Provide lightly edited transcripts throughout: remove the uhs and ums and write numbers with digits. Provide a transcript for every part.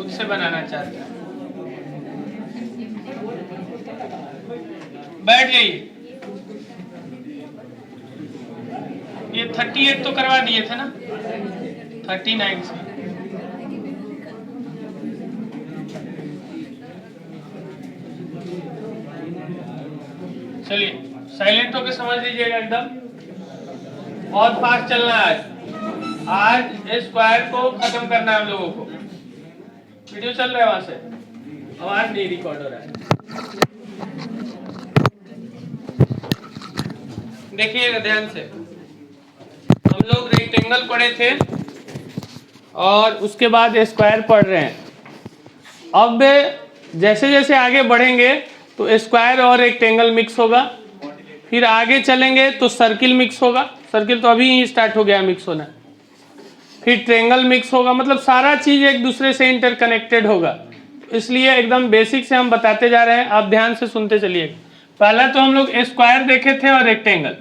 खुद से बनाना चाहते हैं। बैठ जाइए। ये 38 तो करवा दिए थे ना, 39 से। चलिए साइलेंट होकर समझ लीजिएगा एकदम, बहुत फास्ट चलना है आज स्क्वायर को खत्म करना है हम लोगों को। वीडियो चल रहा है वहां से, आवाज नहीं रिकॉर्ड हो रहा है। देखिएगा ध्यान से, हम लोग रेक्टेंगल पढ़े थे और उसके बाद स्क्वायर पढ़ रहे हैं। अब जैसे जैसे आगे बढ़ेंगे तो स्क्वायर और रेक्टेंगल मिक्स होगा, फिर आगे चलेंगे तो सर्किल मिक्स होगा, सर्किल तो अभी ही स्टार्ट हो गया मिक्स होना, फिर ट्रायंगल मिक्स होगा, मतलब सारा चीज एक दूसरे से इंटरकनेक्टेड होगा। इसलिए एकदम बेसिक से हम बताते जा रहे हैं, आप ध्यान से सुनते चलिएगा। पहला तो हम लोग स्क्वायर देखे थे और रेक्टेंगल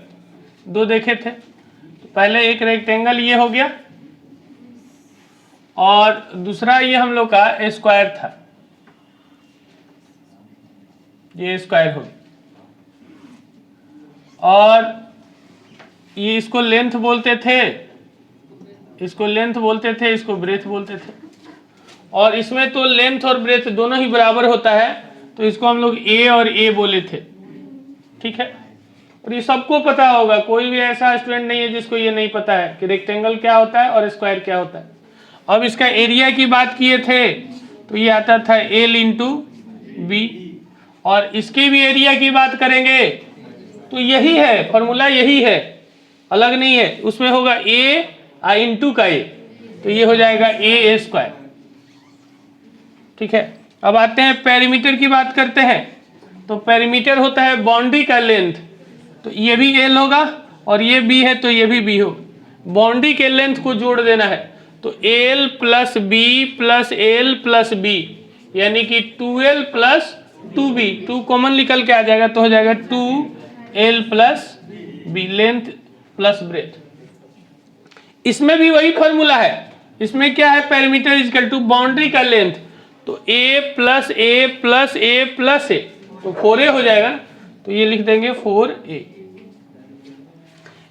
दो देखे थे। तो पहले एक रेक्टेंगल ये हो गया और दूसरा ये हम लोग का स्क्वायर था, ये स्क्वायर हो गया। और ये इसको लेंथ बोलते थे, इसको लेंथ बोलते थे, इसको ब्रेथ बोलते थे। और इसमें तो लेंथ और ब्रेथ दोनों ही बराबर होता है, तो इसको हम लोग ए और ए बोले थे, ठीक है। और ये सबको पता होगा, कोई भी ऐसा स्टूडेंट नहीं है जिसको ये नहीं पता है कि रेक्टेंगल क्या होता है और स्क्वायर क्या होता है। अब इसका एरिया की बात किए थे तो ये आता था एल इंटू बी, और इसकी भी एरिया की बात करेंगे तो यही है फॉर्मूला, यही है, अलग नहीं है। उसमें होगा ए इंटू का ए, तो ये हो जाएगा ए स्क्वायर, ठीक है। अब आते हैं पेरीमीटर की बात करते हैं। तो पेरीमीटर होता है बाउंड्री का लेंथ, तो ये भी एल होगा और ये बी है तो ये भी बी हो। बाउंड्री के लेंथ को जोड़ देना है, तो l plus b plus l plus b, यानी कि 2l प्लस 2b, 2 कॉमन निकल के आ जाएगा तो हो जाएगा 2l plus b, length plus breadth. इसमें भी वही फॉर्मूला है, इसमें क्या है, पेरीमीटर इक्वल टू बाउंड्री का लेंथ, तो a plus a plus a plus a, तो 4a हो जाएगा, तो ये लिख देंगे 4a।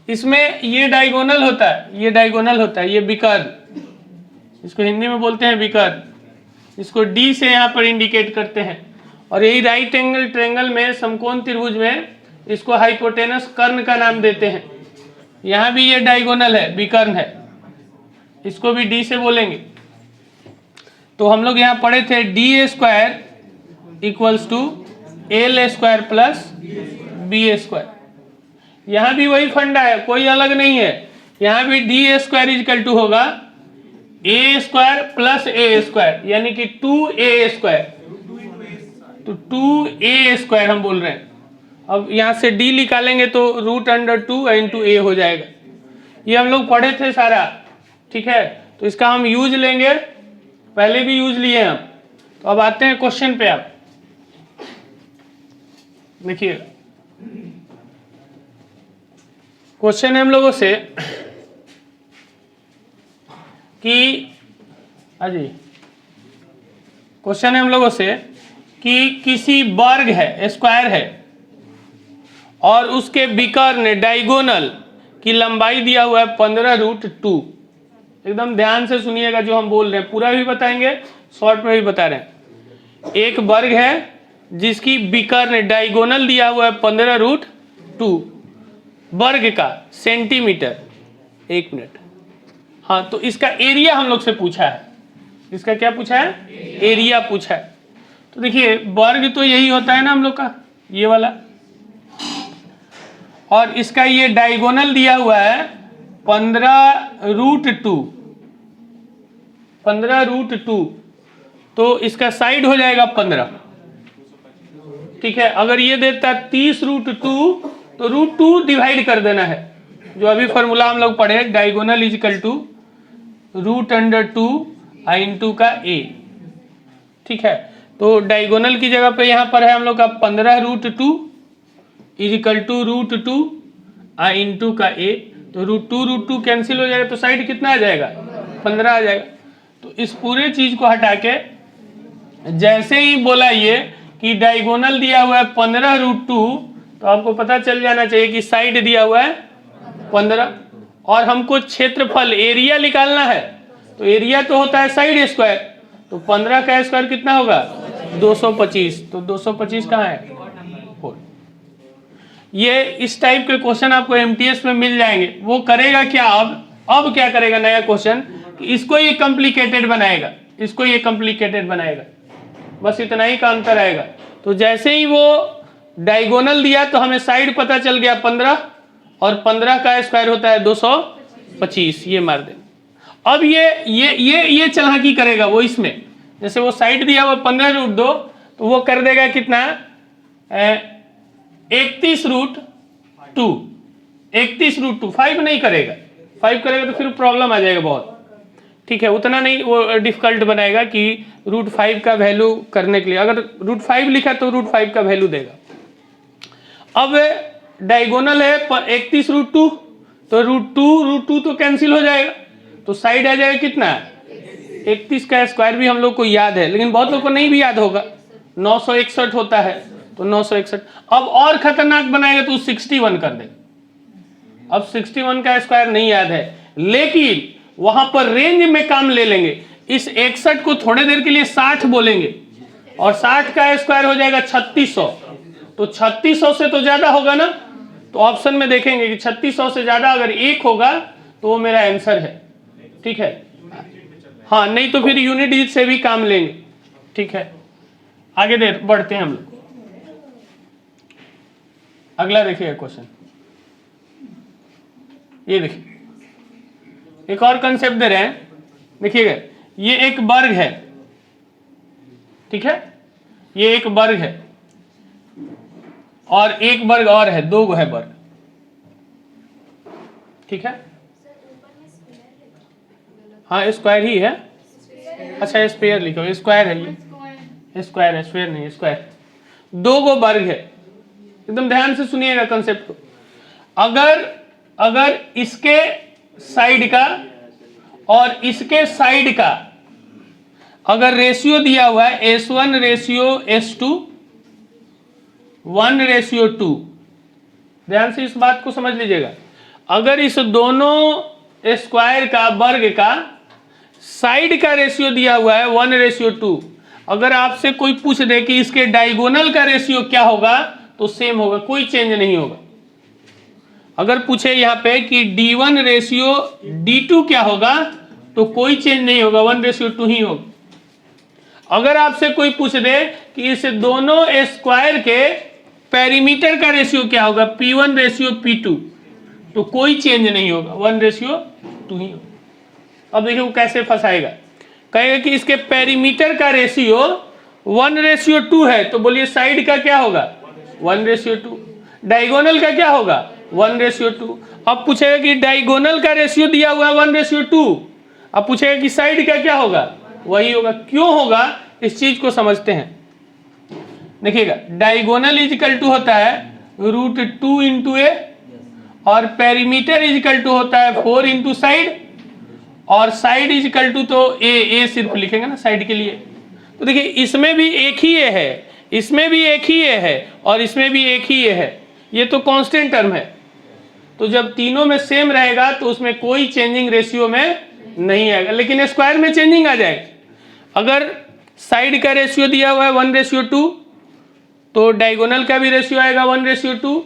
इसमें ये डायगोनल होता है, ये डायगोनल होता है, ये विकर्ण, इसको हिंदी में बोलते हैं विकर्ण, इसको D से यहाँ पर इंडिकेट करते हैं। और यही राइट एंगल ट्रायंगल में, समकोण त्रिभुज में, इसको हाइपोटेनस कर्ण का नाम देते हैं। यहाँ भी ये डायगोनल है, विकर्ण है, इसको भी D से बोलेंगे। तो हम लोग यहाँ पढ़े थे d square equals to l square plus b square. यहाँ भी वही फंडा है, कोई अलग नहीं है। यहाँ भी डी स्क्वायर इक्वल टू होगा ए स्क्वायर प्लस ए स्क्वायर, यानी कि 2a स्क्वायर, तो 2a स्क्वायर हम बोल रहे हैं। अब यहाँ से d निकालेंगे तो √2 इंटू a हो जाएगा। ये हम लोग पढ़े थे सारा, ठीक है। तो इसका हम यूज लेंगे, पहले भी यूज लिए हम। तो अब आते हैं क्वेश्चन पे। आप देखिए, क्वेश्चन है हम लोगों से कि अजी क्वेश्चन है हम लोगों से कि किसी वर्ग है, स्क्वायर है, और उसके विकर्ण डायगोनल की लंबाई दिया हुआ है 15√2। एकदम ध्यान से सुनिएगा जो हम बोल रहे हैं, पूरा भी बताएंगे, शॉर्ट में भी बता रहे हैं। एक वर्ग है जिसकी विकर्ण डायगोनल दिया हुआ है 15√2 वर्ग का सेंटीमीटर, 1 मिनट। हाँ, तो इसका एरिया हम लोग से पूछा है, इसका क्या पूछा है, एरिया पूछा है। तो देखिए वर्ग तो यही होता है ना हम लोग का, ये वाला, और इसका ये डायगोनल दिया हुआ है 15√2, 15√2, तो इसका साइड हो जाएगा 15, ठीक है। अगर ये देता 30√2 तो √2 डिवाइड कर देना है, जो अभी फॉर्मूला हम लोग पढ़े, diagonal is equal to √2 into का a, ठीक है। तो डायगोनल की जगह पे यहाँ पर है हम लोग का 15√2 इज इक्वल टू √2 इंटू का a, तो √2 कैंसिल हो जाएगा, तो साइड कितना आ जाएगा, 15 आ जाएगा। तो इस पूरे चीज को हटा के जैसे ही बोला ये कि डायगोनल दिया हुआ है 15√2, तो आपको पता चल जाना चाहिए कि साइड दिया हुआ है 15, और हमको क्षेत्रफल एरिया निकालना है, तो एरिया तो होता है साइड स्क्वायर, तो 15 का स्क्वायर कितना होगा 225, तो 225 कहाँ है 4। ये इस टाइप के क्वेश्चन आपको एमटीएस में मिल जाएंगे। वो करेगा क्या, अब क्या करेगा नया क्वेश्चन, इसको ये कॉम्प्लिकेटेड बनाएगा, इसको ये कॉम्प्लिकेटेड बनाएगा, बस इतना ही का अंतर आएगा। तो जैसे ही वो डायगोनल दिया तो हमें साइड पता चल गया 15, और 15 का स्क्वायर होता है 225, ये मार दे। अब ये चालाकी करेगा वो, इसमें जैसे वो साइड दिया हुआ 15√2, तो वो कर देगा कितना 31√2, 31√2, 5 नहीं करेगा, 5 करेगा तो फिर प्रॉब्लम आ जाएगा बहुत, ठीक है, उतना नहीं वो डिफिकल्ट बनाएगा कि √5 का वैल्यू करने के लिए, अगर √5 लिखा तो √5 का वैल्यू देगा। अब डायगोनल है 31√2, तो √2 तो कैंसिल हो जाएगा, तो साइड आ जाएगा कितना 31 का स्क्वायर भी हम लोग को याद है, लेकिन बहुत लोग को नहीं भी याद होगा, 961 होता है, तो 961। अब और खतरनाक बनाएगा तो 61 कर दे। अब 61 का स्क्वायर नहीं याद है, लेकिन वहां पर रेंज में काम ले लेंगे, इस 61 को थोड़े देर के लिए 60 बोलेंगे, और 60 का स्क्वायर हो जाएगा 3600, तो 3600 से तो ज्यादा होगा ना, तो ऑप्शन में देखेंगे कि 3600 से ज्यादा अगर 1 होगा तो वो मेरा आंसर है, ठीक है। हाँ, नहीं तो फिर यूनिट डिजिट से भी काम लेंगे, ठीक है। आगे बढ़ते हैं हम लोग। अगला देखिएगा क्वेश्चन, ये देखिए एक और कंसेप्ट दे रहे हैं, देखिएगा ये एक वर्ग है, ठीक है, ये एक वर्ग है और एक वर्ग और है, 2 है वर्ग, ठीक है। हाँ स्क्वायर ही है, अच्छा स्क्वायर लिखो, स्क्वायर है, ये स्क्वायर है, स्क्वायर नहीं स्क्वायर। 2 वर्ग है, एकदम ध्यान से सुनिएगा कंसेप्ट को। अगर इसके साइड का और इसके साइड का अगर रेशियो दिया हुआ है S1 रेशियो S2 1:2, ध्यान से इस बात को समझ लीजिएगा। अगर इस दोनों स्क्वायर का वर्ग का साइड का रेशियो दिया हुआ है 1:2, अगर आपसे कोई पूछ दे कि इसके डायगोनल का रेशियो क्या होगा, तो सेम होगा, कोई चेंज नहीं होगा। अगर पूछे यहाँ पे कि D1 रेशियो D2 क्या होगा, तो कोई चेंज नहीं होगा, 1:2 ही होगा। अगर आपसे कोई पूछ दे कि इस दोनों स्क्वायर के पेरीमीटर का रेशियो क्या होगा, P1 रेशियो P2, तो कोई चेंज नहीं होगा, 1:2 ही होगा। अब देखिए वो कैसे फंसाएगा, कहेगा कि इसके पेरीमीटर का रेशियो 1:2 है, तो बोलिए साइड का क्या होगा 1:2, डायगोनल का क्या होगा 1:2। अब पूछेगा कि डायगोनल का रेशियो दिया हुआ है 1:2, अब पूछेगा कि साइड का क्या होगा, वही होगा। क्यों होगा इस चीज को समझते हैं। देखिएगा डायगोनल इजिकल टू होता है √2 इंटू ए, और पेरीमीटर इजिकल टू होता है 4 इंटू साइड, और साइड इजिकल टू तो ए सिर्फ लिखेंगे ना साइड के लिए। तो देखिए इसमें भी एक ही ए है, इसमें भी एक ही ए है, और इसमें भी एक ही ए है, ये तो कांस्टेंट टर्म है। तो जब तीनों में सेम रहेगा तो उसमें कोई चेंजिंग रेशियो में नहीं आएगा, लेकिन स्क्वायर में चेंजिंग आ जाएगा। अगर साइड का रेशियो दिया हुआ है 1:2, तो डायगोनल का भी रेशियो आएगा 1:2,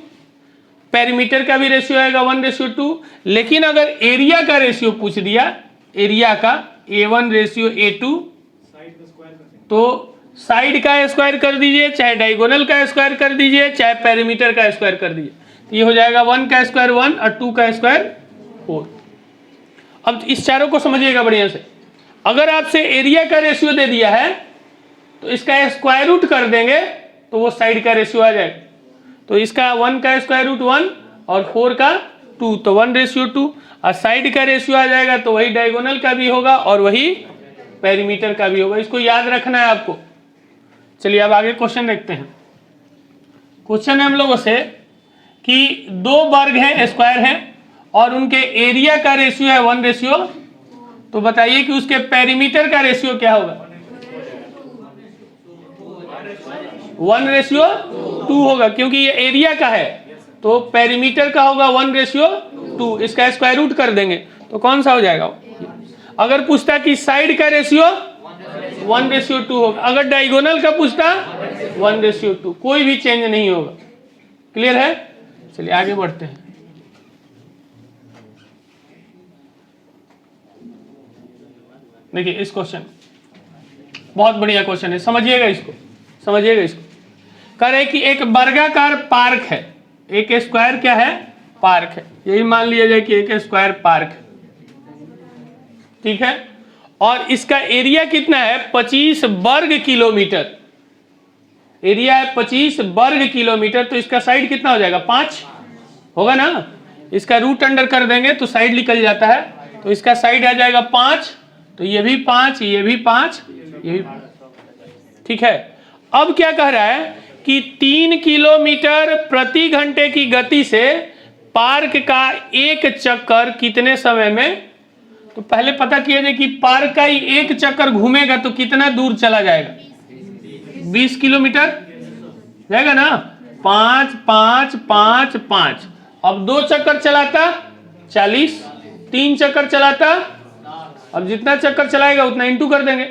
पेरीमीटर का भी रेशियो आएगा 1:2। लेकिन अगर एरिया का रेशियो पूछ दिया, एरिया का A1 रेशियो A2, तो साइड का स्क्वायर कर दीजिए, चाहे डायगोनल का स्क्वायर कर दीजिए, चाहे पेरीमीटर का स्क्वायर कर दीजिए, तो ये हो जाएगा 1 का स्क्वायर 1 और 2 का स्क्वायर 4। अब इस चारों को समझिएगा बढ़िया से। अगर आपसे एरिया का रेशियो दे दिया है तो इसका स्क्वायर रूट कर देंगे तो वो साइड का रेशियो आ जाएगा। तो इसका 1 का स्क्वायर रूट 1 और 4 का 2, तो 1:2, और साइड का रेशियो आ जाएगा तो वही डायगोनल का भी होगा और वही पेरीमीटर का भी होगा। इसको याद रखना है आपको। चलिए अब आगे क्वेश्चन देखते हैं। क्वेश्चन है हम लोगों से कि 2 वर्ग हैं, स्क्वायर हैं, और उनके एरिया का रेशियो है 1:, तो बताइए कि उसके पेरीमीटर का रेशियो क्या होगा। 1:2 होगा, क्योंकि ये एरिया का है तो पेरीमीटर का होगा 1:2। इसका स्क्वायर रूट कर देंगे तो कौन सा हो जाएगा। अगर पूछता कि साइड का रेशियो 1:2 होगा, अगर डायगोनल का पूछता 1:2, कोई भी चेंज नहीं होगा। क्लियर है। चलिए आगे बढ़ते हैं। देखिए इस क्वेश्चन, बहुत बढ़िया क्वेश्चन है, समझिएगा इसको, समझिएगा इसको। कह रहे कि एक वर्गाकार पार्क है, एक स्क्वायर क्या है, पार्क है, यही मान लिया जाए कि एक स्क्वायर पार्क है, ठीक है। और इसका एरिया कितना है, 25 वर्ग किलोमीटर। एरिया है 25 वर्ग किलोमीटर, तो इसका साइड कितना हो जाएगा, 5 होगा ना। इसका रूट अंडर कर देंगे तो साइड निकल जाता है, तो इसका साइड आ जाएगा 5, तो ये भी 5, ये भी 5, ये भी 5, ठीक है। अब क्या कह रहा है कि 3 किलोमीटर प्रति घंटे की गति से पार्क का एक चक्कर कितने समय में, तो पहले पता किया जाए कि पार्क का ही एक चक्कर घूमेगा तो कितना दूर चला जाएगा, 20 किलोमीटर जाएगा ना। 5 5 5 5, अब 2 चक्कर चलाता 40, 3 चक्कर चलाता, अब जितना चक्कर चलाएगा उतना इंटू कर देंगे,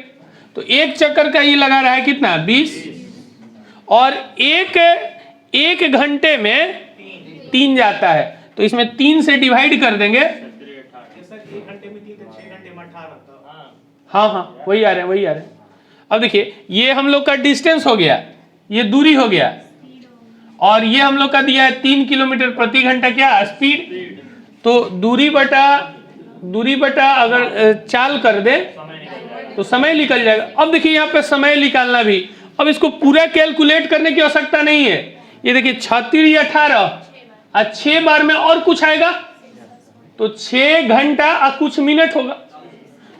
तो एक चक्कर का ये लगा रहा है कितना, 20, और एक घंटे में 3 जाता है, तो इसमें 3 से डिवाइड कर देंगे। हाँ वही आ रहे हैं, वही आ रहे हैं। अब देखिए ये हम लोग का डिस्टेंस हो गया, ये दूरी हो गया, और ये हम लोग का दिया है 3 किलोमीटर प्रति घंटा क्या स्पीड, तो दूरी बटा अगर चाल कर दे तो समय निकल जाएगा। अब देखिए यहाँ पे समय निकालना भी, अब इसको पूरा कैलकुलेट करने की आवश्यकता नहीं है। ये देखिए 36 18 6 बार में और कुछ आएगा तो 6 घंटा और कुछ मिनट होगा।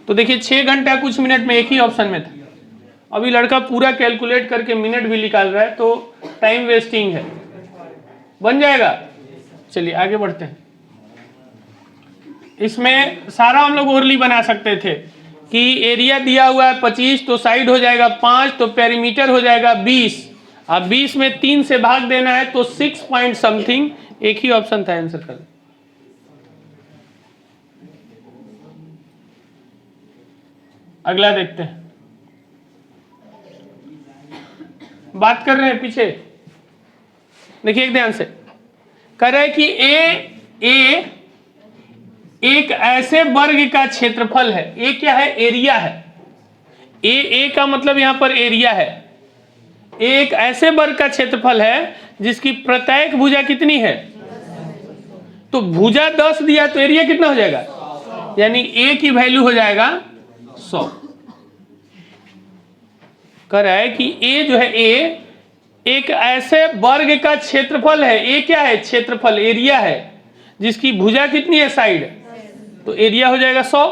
तो देखिए 6 घंटा कुछ मिनट में एक ही ऑप्शन में था, अभी लड़का पूरा कैलकुलेट करके मिनट भी निकाल रहा है, तो टाइम वेस्टिंग है, बन जाएगा। चलिए आगे बढ़ते हैं। इसमें सारा हम लोग ओरली बना सकते थे कि एरिया दिया हुआ है 25, तो साइड हो जाएगा 5, तो पेरीमीटर हो जाएगा 20, अब 20 में 3 से भाग देना है तो 6 पॉइंट समथिंग, एक ही ऑप्शन था आंसर कर। अगला देखते हैं, बात कर रहे हैं पीछे, देखिए ध्यान से। कह रहा है कि ए एक ऐसे वर्ग का क्षेत्रफल है, ए क्या है, एरिया है, ए का मतलब यहां पर एरिया है। एक ऐसे वर्ग का क्षेत्रफल है जिसकी प्रत्येक भुजा कितनी है, तो भुजा 10 दिया तो एरिया कितना हो जाएगा, यानी ए की वैल्यू हो जाएगा 100। कह रहा है कि ए जो है, ए एक ऐसे वर्ग का क्षेत्रफल है, ए क्या है, क्षेत्रफल, एरिया है, जिसकी भुजा कितनी है, साइड, तो एरिया हो जाएगा 100।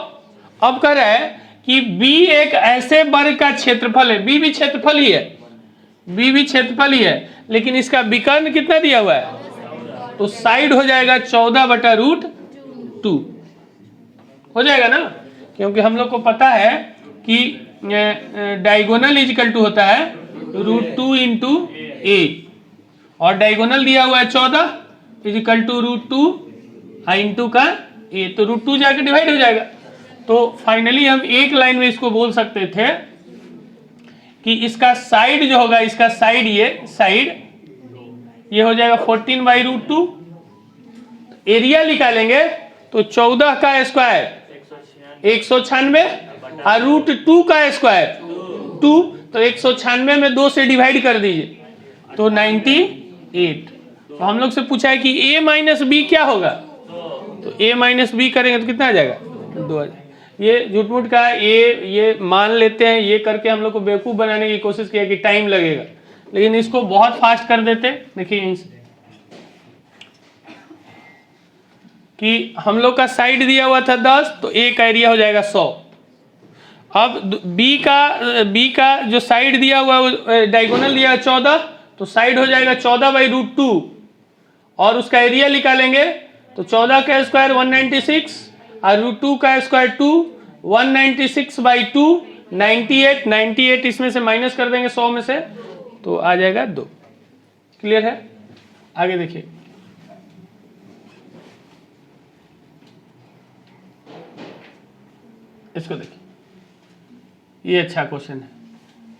अब कह रहा है कि बी एक ऐसे वर्ग का क्षेत्रफल है, बी भी क्षेत्रफल ही है, बी भी क्षेत्रफल ही है, लेकिन इसका विकर्ण कितना दिया हुआ है, तो साइड हो जाएगा 14/√2 हो जाएगा ना, क्योंकि हम लोग को पता है कि डायगोनल इजिकल टू होता है √2 इंटू ए, और डायगोनल दिया हुआ है 14 इजिकल टू √2 इंटू का ए, तो √2 जाके डिवाइड हो जाएगा। तो फाइनली हम एक लाइन में इसको बोल सकते थे कि इसका साइड जो होगा, इसका साइड, ये साइड ये हो जाएगा 14/√2। एरिया निकालेंगे तो 14 का स्क्वायर 196 और √2 का स्क्वायर 2, तो 196 में 2 से डिवाइड कर दीजिए तो 98। तो हम लोग से पूछा है कि a माइनस बी क्या होगा, तो a माइनस बी करेंगे तो कितना आ जाएगा, 2 आ जाएगा। ये झूठ मूठ का ये मान लेते हैं, ये करके हम लोग को बेवकूफ़ बनाने की कोशिश किया कि टाइम लगेगा, लेकिन इसको बहुत फास्ट कर देते। देखिए कि हम लोग का साइड दिया हुआ था 10, तो a का एरिया हो जाएगा 100। अब b का जो साइड दिया हुआ है, डायगोनल दिया है 14, तो साइड हो जाएगा 14/√2, और उसका एरिया निकालेंगे तो 14 का स्क्वायर 196 और √2 का स्क्वायर 2, 196/2 98 इसमें से माइनस कर देंगे 100 में से, तो आ जाएगा 2। क्लियर है? आगे देखिए, इसको देखिए, ये अच्छा क्वेश्चन है,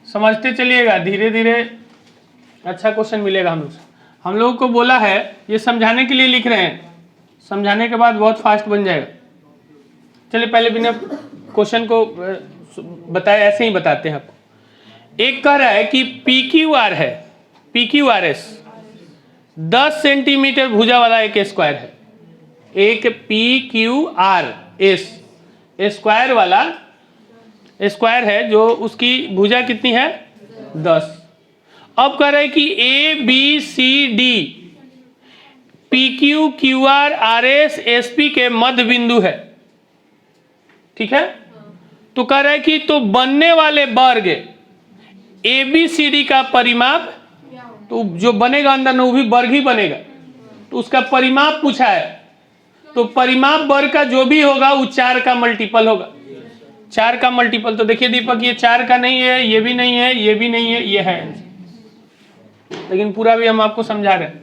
समझते चलिएगा, धीरे धीरे अच्छा क्वेश्चन मिलेगा हम लोगों को बोला है ये समझाने के लिए लिख रहे हैं, समझाने के बाद बहुत फास्ट बन जाएगा। चलिए पहले बिना क्वेश्चन को बताए ऐसे ही बताते हैं आपको। एक कह रहा है कि PQR है, PQRS 10 सेंटीमीटर भुजा वाला एक स्क्वायर है, एक PQRS स्क्वायर वाला स्क्वायर है जो उसकी भुजा कितनी है 10। अब कह रहे हैं कि ABCD PQ QR RS SP के मध्य बिंदु है, ठीक है। तो कह रहा है कि तो बनने वाले वर्ग ABCD का परिमाप, तो जो बनेगा अंदर में वो भी वर्ग ही बनेगा, तो उसका परिमाप पूछा है। तो परिमाप वर्ग का जो भी होगा वो 4 का मल्टीपल होगा, 4 का मल्टीपल। तो देखिए दीपक, ये 4 का नहीं है, ये भी नहीं है, ये भी नहीं है, ये है, लेकिन पूरा भी हम आपको समझा रहे हैं।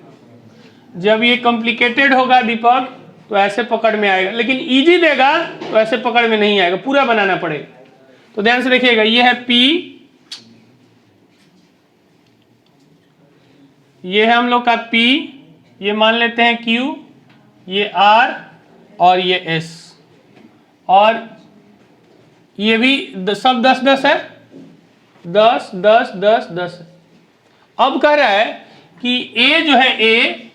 जब ये कॉम्प्लिकेटेड होगा दीपक तो ऐसे पकड़ में आएगा, लेकिन इजी देगा तो ऐसे पकड़ में नहीं आएगा, पूरा बनाना पड़ेगा। तो ध्यान से देखिएगा, ये है P, ये है हम लोग का P, ये मान लेते हैं Q, ये R और ये S, और ये भी सब 10-10 है, 10 10 10 10 है। अब कह रहा है कि A जो है A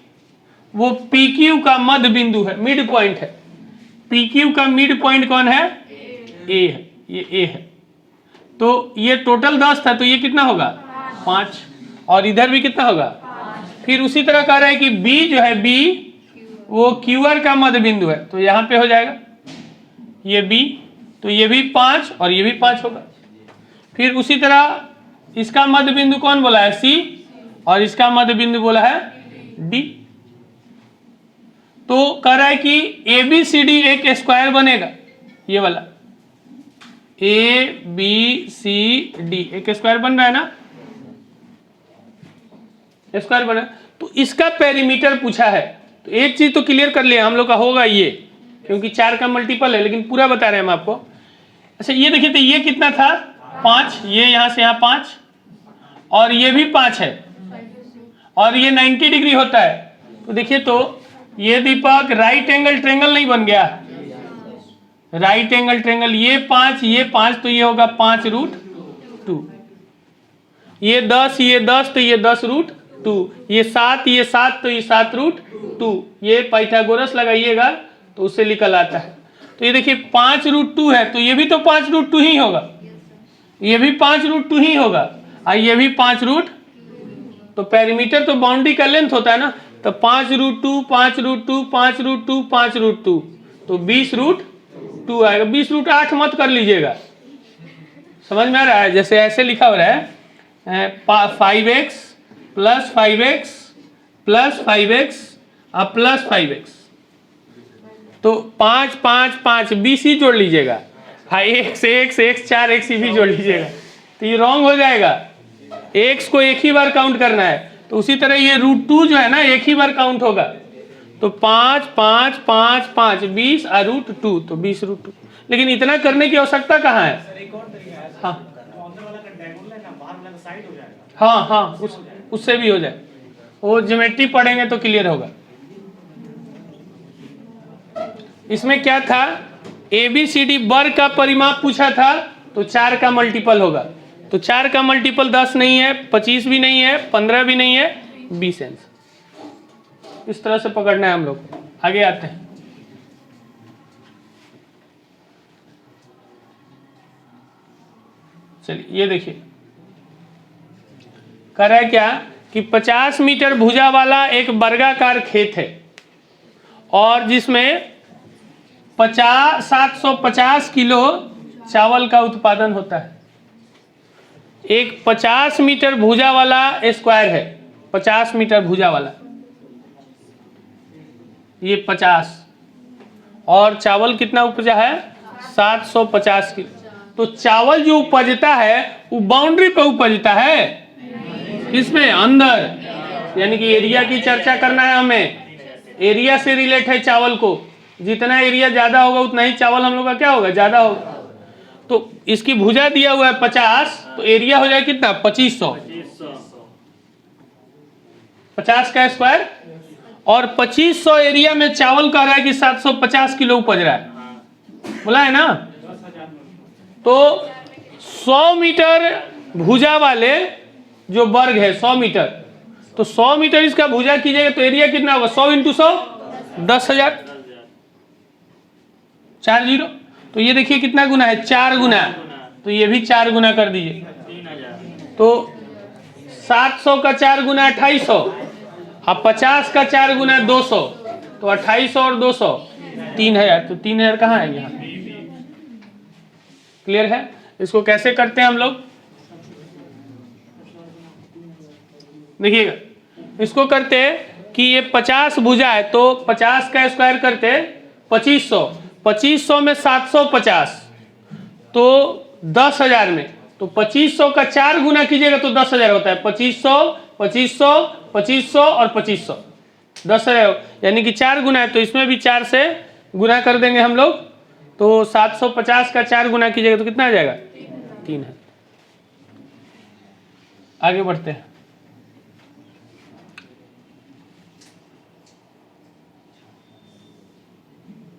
वो PQ का मध्य बिंदु है, मिड पॉइंट है। PQ का मिड पॉइंट कौन है? A है, ये A है। तो ये टोटल 10 था, तो ये कितना होगा 5, और इधर भी कितना होगा 5। फिर उसी तरह कह रहा है कि B जो है B वो QR का मध्य बिंदु है, तो यहाँ पे हो जाएगा ये B, तो ये भी 5 और ये भी 5 होगा। फिर उसी तरह इसका मध्य बिंदु कौन बोला है? C, और इसका मध्य बिंदु बोला है D। तो कह रहा है कि ABCD एक स्क्वायर बनेगा, ये वाला ABCD एक स्क्वायर बन रहा है ना, स्क्वायर बना। तो इसका पेरीमीटर पूछा है। तो एक चीज तो क्लियर कर लिया हम लोग का, होगा ये, क्योंकि 4 का मल्टीपल है, लेकिन पूरा बता रहे हैं हम आपको। अच्छा ये देखिए, तो ये कितना था 5, ये यहां से यहाँ 5, और ये भी 5 है, और ये 90 डिग्री होता है। तो देखिए, तो ये दीपक राइट एंगल ट्रेंगल नहीं बन गया, राइट एंगल ट्रेंगल, ये 5 ये 5, तो ये होगा 5√2, ये 10 ये 10, तो ये 10√2, ये 7 ये 7, तो ये 7√2, ये पाइथागोरस लगाइएगा तो उससे निकल आता है। तो ये देखिए 5√2 है, तो ये भी तो 5√2 ही होगा, ये भी 5√2 ही होगा, और ये भी 5√2। तो पेरीमीटर तो बाउंड्री का लेंथ होता है ना, तो 5√2 5√2 5√2 5√2, तो 20√2 आएगा। 20√8 मत कर लीजिएगा, समझ में आ रहा है? जैसे ऐसे लिखा हो रहा है 5x + 5x + 5x और +5x, तो 5 5 5 20 ही जोड़ लीजिएगा, हाँ x 4x भी जोड़ लीजिएगा, तो ये रॉन्ग हो जाएगा। x को एक ही बार काउंट करना है, तो उसी तरह ये √2 जो है ना एक ही बार काउंट होगा, तो 5 5 5 5 20 और √2, तो 20√2। लेकिन इतना करने की आवश्यकता कहाँ है? हाँ हाँ उससे भी हो जाए, वो ज्योमेट्री पढ़ेंगे तो क्लियर होगा। इसमें क्या था, ABCD वर्ग का परिमाप पूछा था, तो 4 का मल्टीपल होगा। तो 4 का मल्टीपल 10 नहीं है, 25 भी नहीं है, 15 भी नहीं है, 20 इंच। इस तरह से पकड़ना है हम लोग। आगे आते हैं, चलिए ये देखिए, कह रहा है क्या कि 50 मीटर भुजा वाला एक वर्गाकार खेत है, और जिसमें 750 किलो चावल का उत्पादन होता है। एक 50 मीटर भुजा वाला स्क्वायर है, 50 मीटर भुजा वाला, ये 50, और चावल कितना उपजा है 750 किलो। तो चावल जो उपजता है वो बाउंड्री पे उपजता है, किसमें? अंदर, यानी कि एरिया की चर्चा करना है हमें। एरिया से रिलेट है चावल को, जितना एरिया ज्यादा होगा उतना ही चावल हम लोग का क्या होगा? ज्यादा होगा। तो इसकी भुजा दिया हुआ है 50, तो एरिया हो जाए कितना? 2500, 50 का स्क्वायर। और 2500 एरिया में चावल कह रहा है कि 750 किलो उपज रहा है, बोला है ना। तो 100 मीटर भुजा वाले जो वर्ग है 100 मीटर, तो 100 मीटर इसका भुजा कीजिएगा तो एरिया कितना होगा? 100 × 100 10,000, 4 जीरो। तो ये देखिए कितना गुना है? 4 गुना। तो ये भी 4 गुना कर दीजिए, तो 700 का 4 गुना 2800, अब 50 का 4 गुना 200, तो 2800 और 200 3000। तो 3000 कहाँ है? यहाँ। क्लियर है? इसको कैसे करते हैं हम लोग? देखिएगा, इसको करते कि ये 50 भुजा है तो 50 का स्क्वायर करते 2500, 2500 में 750 तो 10,000 में, तो 2500 का 4 गुना कीजिएगा तो 10,000 होता है। 2500 2500 2500 और 2500 10,000, यानी कि 4 गुना है, तो इसमें भी 4 से गुना कर देंगे हम लोग। तो 750 का 4 गुना कीजिएगा तो कितना आ जाएगा? 3 है। आगे बढ़ते हैं।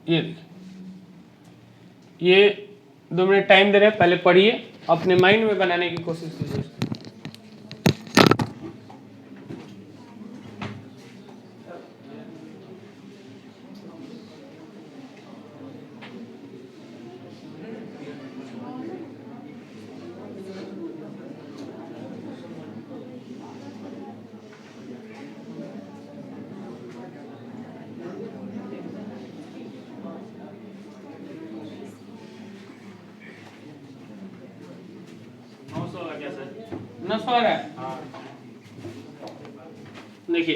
ये देखिए, ये 2 मिनट टाइम दे रहे हैं, पहले पढ़िए, अपने माइंड में बनाने की कोशिश कीजिए। न सो रहा है, देखिए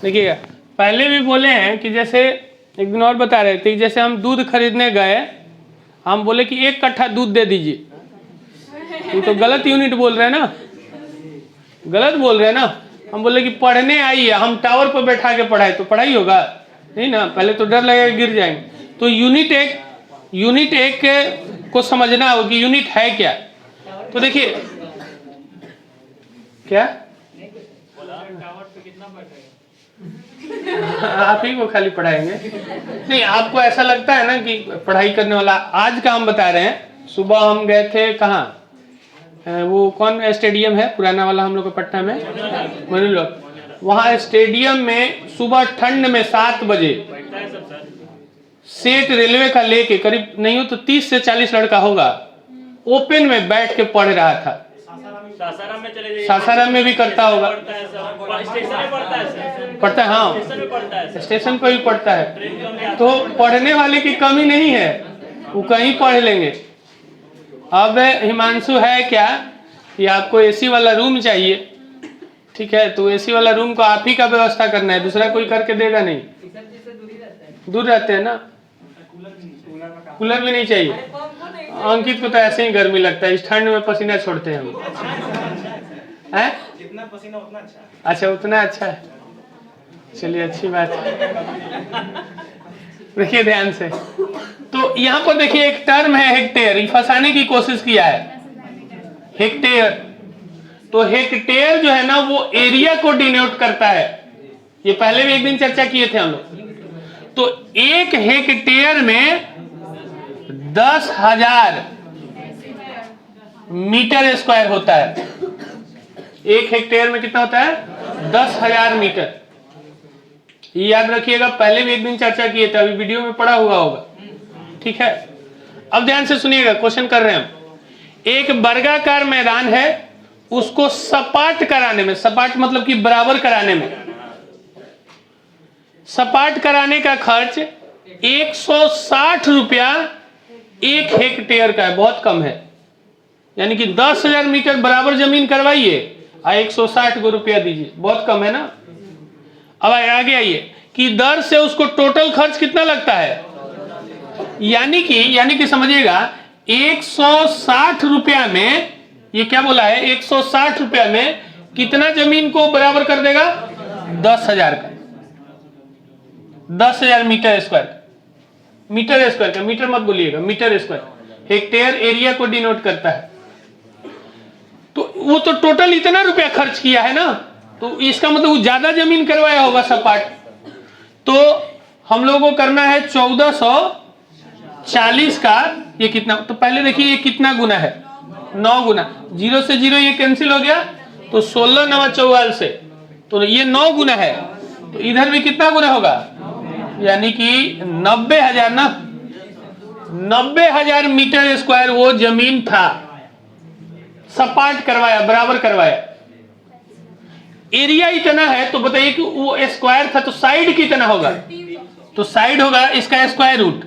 देखिएगा, पहले भी बोले हैं कि जैसे एक दिन और बता रहे थे, जैसे हम दूध खरीदने गए, हम बोले कि 1 कट्ठा दूध दे दीजिए, ये तो गलत यूनिट बोल रहे हैं ना, गलत बोल रहे हैं ना। हम बोले कि पढ़ने आइए, हम टावर पर बैठा के पढ़ाए तो पढ़ाई होगा नहीं ना, पहले तो डर लगेगा गिर जाएंगे। तो यूनिट एक को समझना होगा कि यूनिट है क्या। तो देखिए क्या आप ही को खाली पढ़ाएंगे नहीं, आपको ऐसा लगता है ना कि पढ़ाई करने वाला। आज का हम बता रहे हैं, सुबह हम गए थे कहाँ, वो कौन स्टेडियम है पुराना वाला हम लोग को पटना में, मनोलो, वहाँ स्टेडियम में सुबह ठंड में 7 बजे सेट रेलवे का लेके करीब नहीं हो तो 30 से 40 लड़का होगा, ओपन में बैठ के पढ़ रहा था। सासाराम में भी करता होगा, पढ़ता है, हाँ स्टेशन पर भी पढ़ता है। तो पढ़ने वाले की कमी नहीं है, वो कहीं पढ़ लेंगे। अब हिमांशु है क्या कि आपको एसी वाला रूम चाहिए, ठीक है, तो एसी वाला रूम को आप ही का व्यवस्था करना है, दूसरा कोई करके देगा नहीं। दूर रहते हैं ना, कूलर भी नहीं चाहिए। अंकित को तो ऐसे ही गर्मी लगता है, इस ठंड में पसीना छोड़ते हैं हम, हैं? जितना पसीना उतना अच्छा। अच्छा, उतना अच्छा है, चलिए अच्छी बात है। देखिए ध्यान से, तो यहाँ पर देखिए एक टर्म है हेक्टेयर, फंसाने की कोशिश किया है हेक्टेयर। तो हेक्टेयर जो है ना वो एरिया को डिनोट करता है, ये पहले भी एक दिन चर्चा किए थे हम लोग। तो 1 हेक्टेयर में 10,000 मीटर स्क्वायर होता है। 1 हेक्टेयर में कितना होता है? 10,000 मीटर। ये याद रखिएगा, पहले भी एक दिन चर्चा किए थे, अभी वीडियो में पड़ा हुआ होगा, ठीक है। अब ध्यान से सुनिएगा, क्वेश्चन कर रहे हैं हम। एक वर्गाकार मैदान है, उसको सपाट कराने में, सपाट मतलब कि बराबर कराने में, सपाट कराने का खर्च 160 रुपया 1 हेक्टेयर का है, बहुत कम है। यानी कि 10,000 मीटर बराबर जमीन करवाइए और 160 रुपया दीजिए, बहुत कम है ना। अब आगे आइए कि दर से उसको टोटल खर्च कितना लगता है, यानी कि समझिएगा 160 रुपया में, ये क्या बोला है, 160 रुपया में कितना जमीन को बराबर कर देगा? 10,000 का, 10,000 मीटर स्क्वायर। मीटर स्क्वायर का, मीटर मत बोलिएगा, मीटर स्क्वायर हेक्टेयर एरिया को डिनोट करता है। तो वो तो टोटल इतना रुपया खर्च किया है ना, तो इसका मतलब वो ज्यादा जमीन करवाया होगा सपाट। तो हम लोगों को करना है 1440 का, ये कितना, तो पहले देखिए ये कितना गुना है, 9 गुना, 0 से 0 ये कैंसिल हो गया, तो 16 9 44 से, तो ये 9 गुना है। तो इधर भी कितना गुना होगा, यानी कि 90,000 ना, 90,000 मीटर स्क्वायर वो जमीन था, सपाट करवाया, बराबर करवाया। एरिया इतना है, तो बताइए कि वो स्क्वायर था, तो साइड कितना होगा? तो साइड होगा इसका स्क्वायर रूट,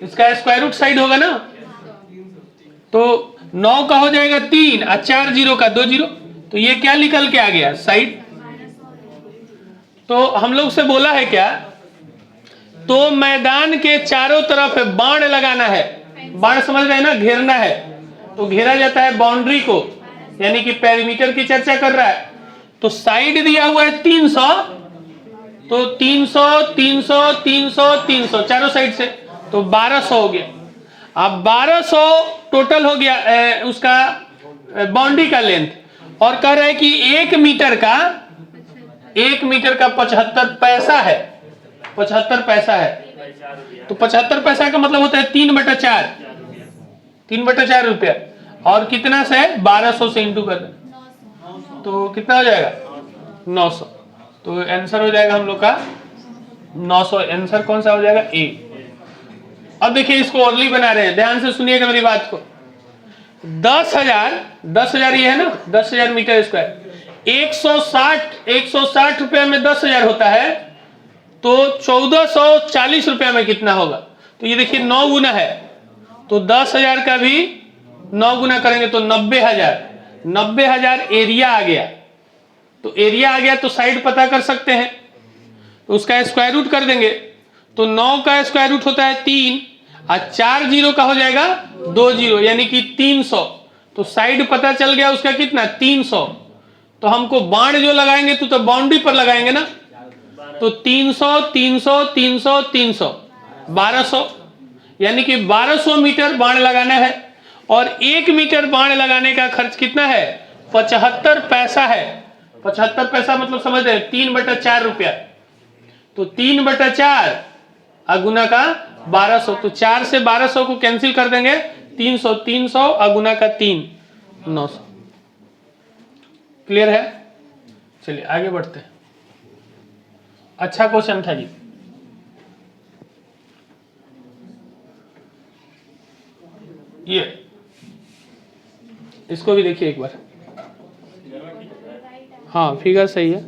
इसका स्क्वायर रूट साइड होगा ना। तो 9 का हो जाएगा 3 और 4 0 का 2 0, तो ये क्या निकल के आ गया? साइड। तो हम लोग से बोला है क्या, तो मैदान के चारों तरफ बाण लगाना है। बाण समझ रहे हैं ना, घेरना है, तो घेरा जाता है बाउंड्री को, यानी कि पेरीमीटर की चर्चा कर रहा है। तो साइड दिया हुआ है 300, तो 300 300 300 300 चारों साइड से, तो 1200 हो गया। अब 1200 टोटल हो गया उसका बाउंड्री का लेंथ, और कह रहा है कि 1 मीटर का 75 पैसा है, 75 पैसा है। तो 75 पैसा का मतलब होता है 3/4, 3/4 रुपया, और कितना से 1200 से इंटू कर, तो कितना हो जाएगा? 900। तो आंसर हो जाएगा हम लोग का 900। आंसर कौन सा हो जाएगा? ए। अब देखिए इसको ओरली बना रहे हैं, ध्यान से सुनिएगा मेरी बात को। 10,000 ये है ना, 10,000 मीटर स्क्वायर, 160 रुपया में 10,000 होता है, तो 1440 रुपया में कितना होगा? तो ये देखिए 9 गुना है, तो 10,000 का भी 9 गुना करेंगे तो 90,000, 90,000 एरिया आ गया। तो एरिया आ गया तो साइड पता कर सकते हैं, तो उसका स्क्वायर रूट कर देंगे। तो 9 का स्क्वायर रूट होता है 3, और 4 0 का हो जाएगा 2 0, यानी कि 300। तो साइड पता चल गया उसका कितना? 300। तो हमको बाण जो लगाएंगे तो बाउंड्री पर लगाएंगे ना, तो 300 300 300 300 1200, यानी कि 1200 मीटर बाण लगाना है। और 1 मीटर बाण लगाने का खर्च कितना है? 75 पैसा है। 75 पैसा मतलब समझ रहे हैं, 3/4 रुपया। तो 3/4 अगुना का 1200, तो 4 से 1200 को कैंसिल कर देंगे, 300 300 अगुना का 3 900। क्लियर है? चलिए आगे बढ़ते हैं। अच्छा क्वेश्चन था जी। ये इसको भी देखिए एक बार। हाँ फिगर सही है,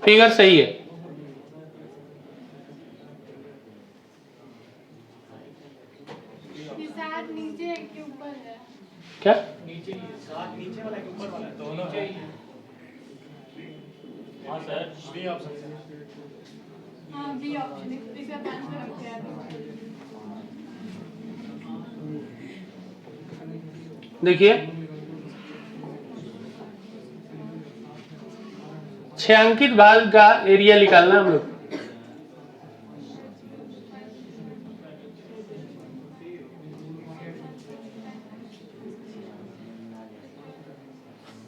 फिगर सही है। नीचे के ऊपर है क्या? नीचे वाला के ऊपर वाला दोनों है। हाँ सर, बी ऑप्शन। हाँ बी ऑप्शन, इसे बंद कर रखते हैं। देखिए 6 अंकित भाग का एरिया निकालना हम लोग।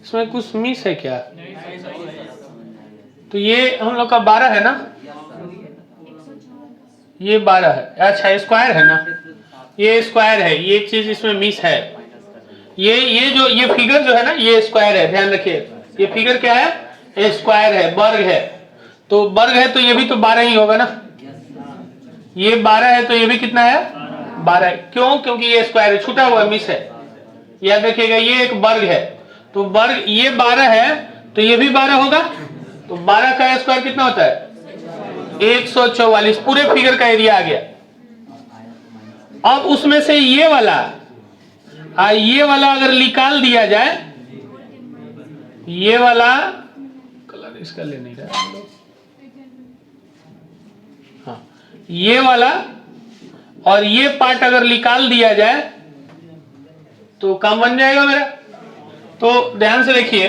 इसमें कुछ मिस है क्या? तो ये हम लोग का 12 है ना, ये 12 है। अच्छा स्क्वायर है ना, ये स्क्वायर है, ये चीज इसमें मिस है। ये फिगर जो है ना, ये स्क्वायर है, ध्यान रखिए। ये फिगर क्या है? स्क्वायर है, वर्ग है। तो वर्ग है तो ये भी तो 12 ही होगा ना। ये 12 है तो ये भी कितना है? 12 है। क्यों? क्योंकि ये स्क्वायर है, छूटा हुआ मिस है। याद रखिएगा ये एक वर्ग है, तो वर्ग ये 12 है तो ये भी 12 होगा। तो 12 का स्क्वायर कितना होता है? 144। पूरे फिगर का एरिया आ गया। अब उसमें से ये वाला अगर निकाल दिया जाए, ये वाला कलर इसका ले नहीं रहा। हाँ ये वाला और ये पार्ट अगर निकाल दिया जाए तो काम बन जाएगा मेरा। तो ध्यान से देखिए,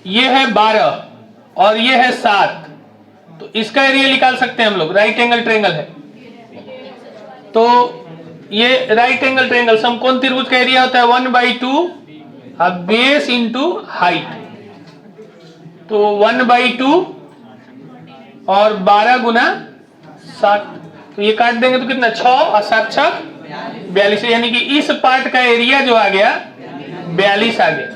ये है 12 और ये है 7, तो इसका एरिया निकाल सकते हैं हम लोग। राइट एंगल ट्रायंगल है, तो ये राइट एंगल ट्रायंगल समकोण त्रिभुज का एरिया होता है 1/2 बेस इंटू हाइट। तो 1/2 और 12 गुना 7, तो ये काट देंगे तो कितना 6 और 7 छक 42, यानी कि इस पार्ट का एरिया जो आ गया 42 आ गया।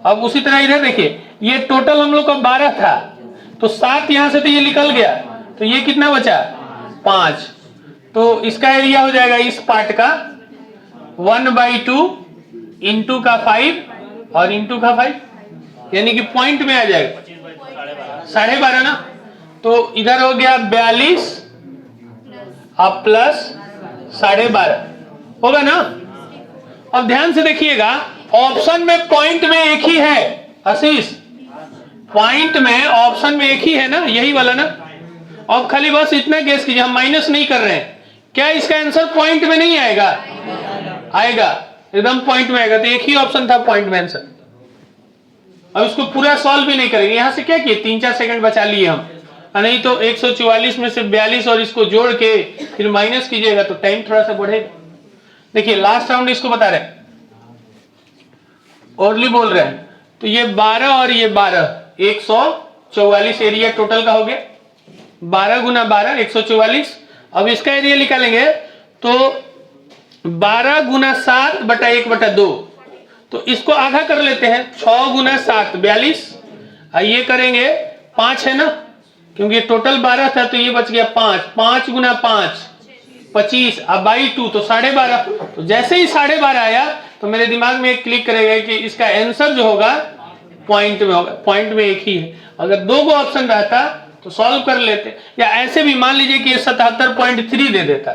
अब उसी तरह इधर देखिए, ये टोटल हम लोग का 12 था, तो 7 यहां से तो ये निकल गया, तो ये कितना बचा 5, तो इसका एरिया हो जाएगा इस पार्ट का 1/2 इंटू का 5 और इंटू का 5, यानी कि पॉइंट में आ जाएगा 12.5 ना। तो इधर हो गया 42 अब प्लस 12.5 होगा ना। अब ध्यान से देखिएगा, ऑप्शन में पॉइंट में एक ही है आशीष, पॉइंट में ऑप्शन में एक ही है ना, यही वाला ना। अब खाली बस इतना गेस कीजिए, हम माइनस नहीं कर रहे हैं, क्या इसका आंसर पॉइंट में नहीं आएगा? आएगा, एकदम पॉइंट में आएगा। तो एक ही ऑप्शन था पॉइंट में आंसर। अब इसको पूरा सॉल्व भी नहीं करेंगे, यहां से क्या किए 3-4 सेकंड बचा लिए हम, नहीं तो 144 में से 42 और इसको जोड़ के फिर माइनस कीजिएगा तो टाइम थोड़ा सा बढ़ेगा। देखिए लास्ट राउंड इसको बता रहे हैं, ओरली बोल रहे हैं, तो ये 12 और ये 12 144 एरिया टोटल का हो गया। 12 गुना 12 144। अब इसका एरिया निकालेंगे तो 12 गुना 7 बटा 1/2, तो इसको आधा कर लेते हैं, 6 गुना 7 42, ये करेंगे 5 है ना, क्योंकि टोटल 12 था तो ये बच गया 5, 5 गुना 5 25 अब बाई 2 तो 12.5। तो जैसे ही 12.5 आया तो मेरे दिमाग में एक क्लिक करेगा कि इसका आंसर जो होगा पॉइंट में होगा, पॉइंट में एक ही है। अगर 2 गो ऑप्शन रहता तो सॉल्व कर लेते, या ऐसे भी मान लीजिए कि 77.3 दे देता,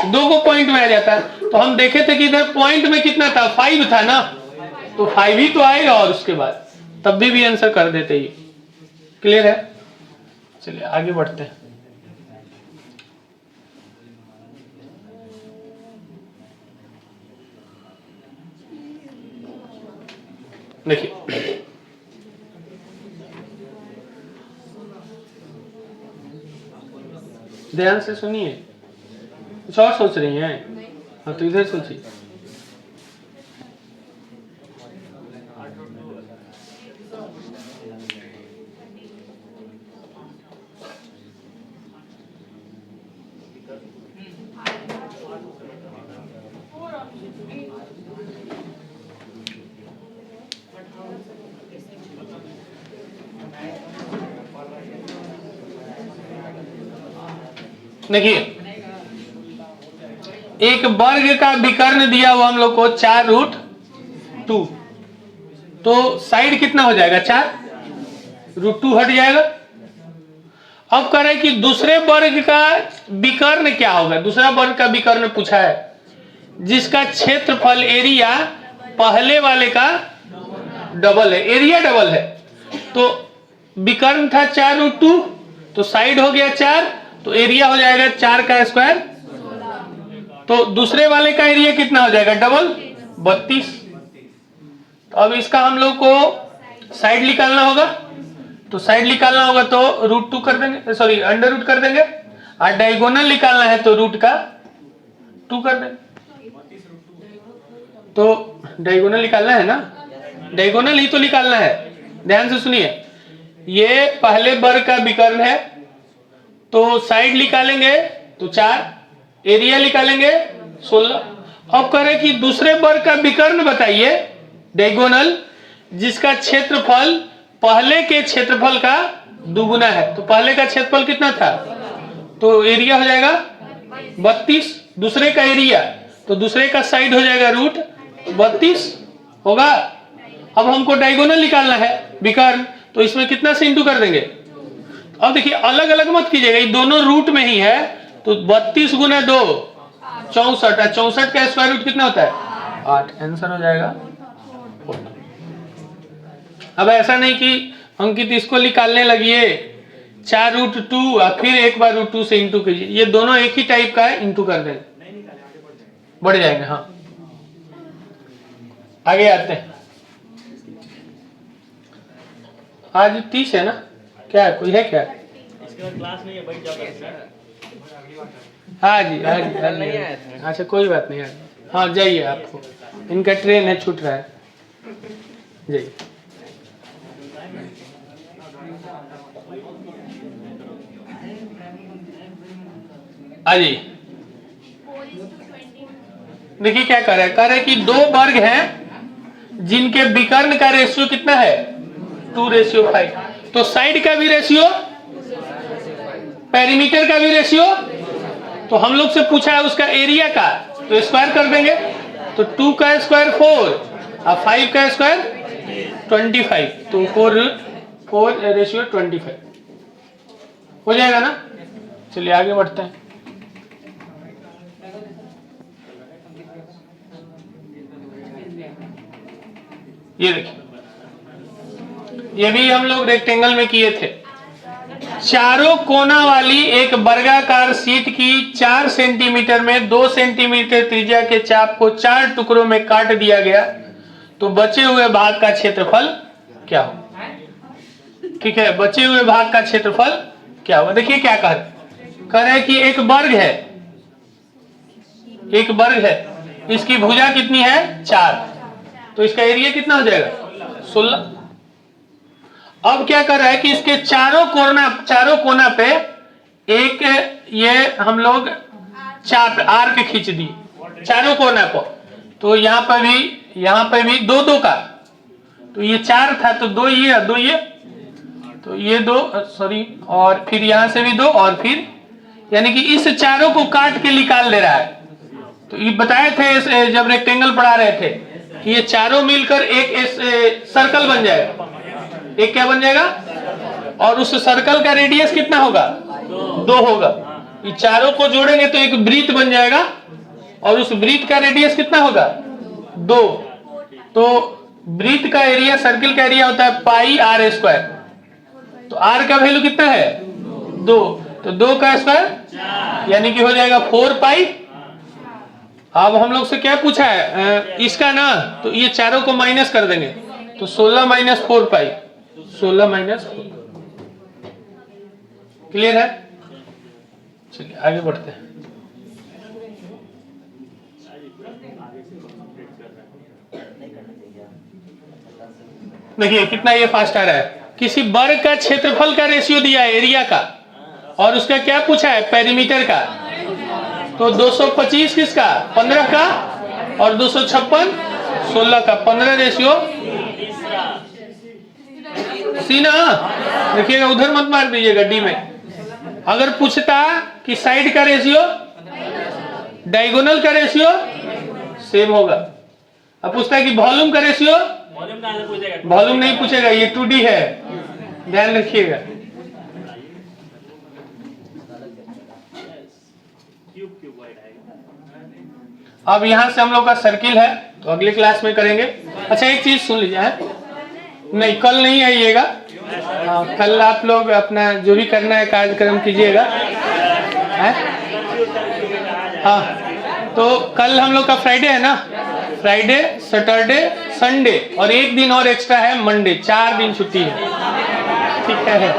2 गो पॉइंट में आ जाता। तो हम देखे थे कि इधर पॉइंट में कितना था 5 था ना, तो 5 ही तो आएगा और उसके बाद तब भी आंसर कर देते। ये क्लियर है? चलिए आगे बढ़ते हैं। देखिए ध्यान से सुनिए, कुछ और सोच रही हैं? हाँ तो इधर सोचिए। देखिए एक वर्ग का विकर्ण दिया हुआ हम लोग को 4√2, तो साइड कितना हो जाएगा 4√2 हट जाएगा। अब कह रहे हैं कि दूसरे वर्ग का विकर्ण क्या होगा। दूसरा वर्ग का विकर्ण पूछा है जिसका क्षेत्रफल एरिया पहले वाले का डबल है, एरिया डबल है। तो विकर्ण था 4√2, तो साइड हो गया 4, तो एरिया हो जाएगा 4 का स्क्वायर। तो दूसरे वाले का एरिया कितना हो जाएगा डबल 32। तो अब इसका हम लोग को साइड निकालना होगा, तो साइड निकालना होगा तो √2 कर देंगे, सॉरी अंडर रूट कर देंगे, और डायगोनल निकालना है तो रूट का 2 कर देंगे। तो डायगोनल निकालना है ना, डायगोनल ही तो निकालना है। ध्यान से सुनिए, ये पहले वर्ग का विकर्ण है, तो साइड निकालेंगे तो 4, एरिया निकालेंगे 16। अब कह रहे कि दूसरे वर्ग का विकर्ण बताइए डायगोनल जिसका क्षेत्रफल पहले के क्षेत्रफल का दुगुना है। तो पहले का क्षेत्रफल कितना था, तो एरिया हो जाएगा 32, दूसरे का एरिया, तो दूसरे का साइड हो जाएगा √32 होगा। अब हमको डायगोनल निकालना है विकर्ण, तो इसमें कितना से इंटू कर देंगे। अब देखिए अलग अलग मत कीजिएगा, ये दोनों रूट में ही है, तो 32 गुना 2 64, 64 का स्क्वायर रूट कितना होता है 8, आंसर हो जाएगा 4। अब ऐसा नहीं कि अंकित इसको निकालने लगिए 4√2 और फिर एक बार √2 से इंटू कीजिए, ये दोनों एक ही टाइप का है, इंटू कर देंगे, बढ़ जाएंगे। हाँ आगे आते हैं। आज 30 है ना, क्या है, कोई है क्या? इसके बाद क्लास नहीं है, बैठ जाओगे सर। हाँ जी हाँ जी हाँ जी, अच्छा कोई बात नहीं। हाँ जाइए, आपको इनका ट्रेन है, छूट रहा है, जाइए। आ जाइए। देखिए क्या कर रहा है कि दो वर्ग हैं जिनके विकर्ण का रेशियो कितना है, 2:5। तो साइड का भी रेशियो, पेरीमीटर का भी रेशियो, तो हम लोग से पूछा है उसका एरिया का, तो स्क्वायर कर देंगे। तो 2 का स्क्वायर 4 और 5 का स्क्वायर 25, तो 4:25 हो जाएगा ना। चलिए आगे बढ़ते हैं। ये देखिए, ये भी हम लोग रेक्टेंगल में किए थे। चारों कोना वाली एक वर्गाकार शीट की 4 सेंटीमीटर में 2 सेंटीमीटर त्रिज्या के चाप को 4 टुकड़ों में काट दिया गया, तो बचे हुए भाग का क्षेत्रफल क्या हो? ठीक है, बचे हुए भाग का क्षेत्रफल क्या होगा? देखिए क्या कह रहे हैं कि एक वर्ग है, एक वर्ग है, इसकी भुजा कितनी है 4, तो इसका एरिया कितना हो जाएगा 16। अब क्या कर रहा है कि इसके चारों कोना पे एक ये हम लोग चाप आर्क खींच दिए चारों कोना पर, तो यहाँ पे भी 2-2 का, तो ये 4 था, तो 2 ये 2 ये, तो ये 2 सॉरी, और फिर यहाँ से भी 2, और फिर यानी कि इस चारों को काट के निकाल दे रहा है। तो ये बताए थे जब रेक्टेंगल पढ़ा रहे थे कि ये चारों मिलकर एक सर्कल बन जाएगा, एक क्या बन जाएगा, और उस सर्कल का रेडियस कितना होगा 2 होगा। ये चारों को जोड़ेंगे तो एक वृत्त बन जाएगा, और उस वृत्त का रेडियस कितना होगा 2। तो वृत्त का एरिया, सर्कल का एरिया होता है πr², तो r का वैल्यू कितना है 2, तो 2 का स्क्वायर यानी कि हो जाएगा 4π। अब हम लोग से क्या पूछा है इसका ना, तो ये चारों को माइनस कर देंगे, तो 16 - 4π, 16 - 4। क्लियर है? चलिए आगे बढ़ते हैं। देखिए कितना ये फास्ट आ रहा है। किसी वर्ग का क्षेत्रफल का रेशियो दिया है एरिया का, और उसका क्या पूछा है पेरीमीटर का, तो 225 किसका 15 का, और 256 16 का, 15 रेशियो सी ना। देखिएगा उधर मत मार दीजिएगा डी में। अगर पूछता कि साइड का रेशियो, डायगोनल का रेशियो सेम होगा। अब पूछता है कि वॉल्यूम का रेशियो, वॉल्यूम नहीं पूछेगा, ये 2D है, ध्यान रखिएगा। अब यहां से हम लोग का सर्किल है, तो अगले क्लास में करेंगे। अच्छा एक चीज सुन लीजिए, नहीं कल नहीं आइएगा, कल आप लोग अपना जो भी करना है कार्यक्रम कीजिएगा। हाँ, तो कल हम लोग का फ्राइडे है ना, फ्राइडे, सैटरडे, संडे और एक दिन और एक्स्ट्रा है मंडे, 4 दिन छुट्टी है। ठीक है,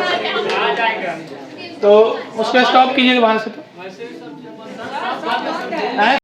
तो उसको स्टॉप कीजिएगा वहां से। तो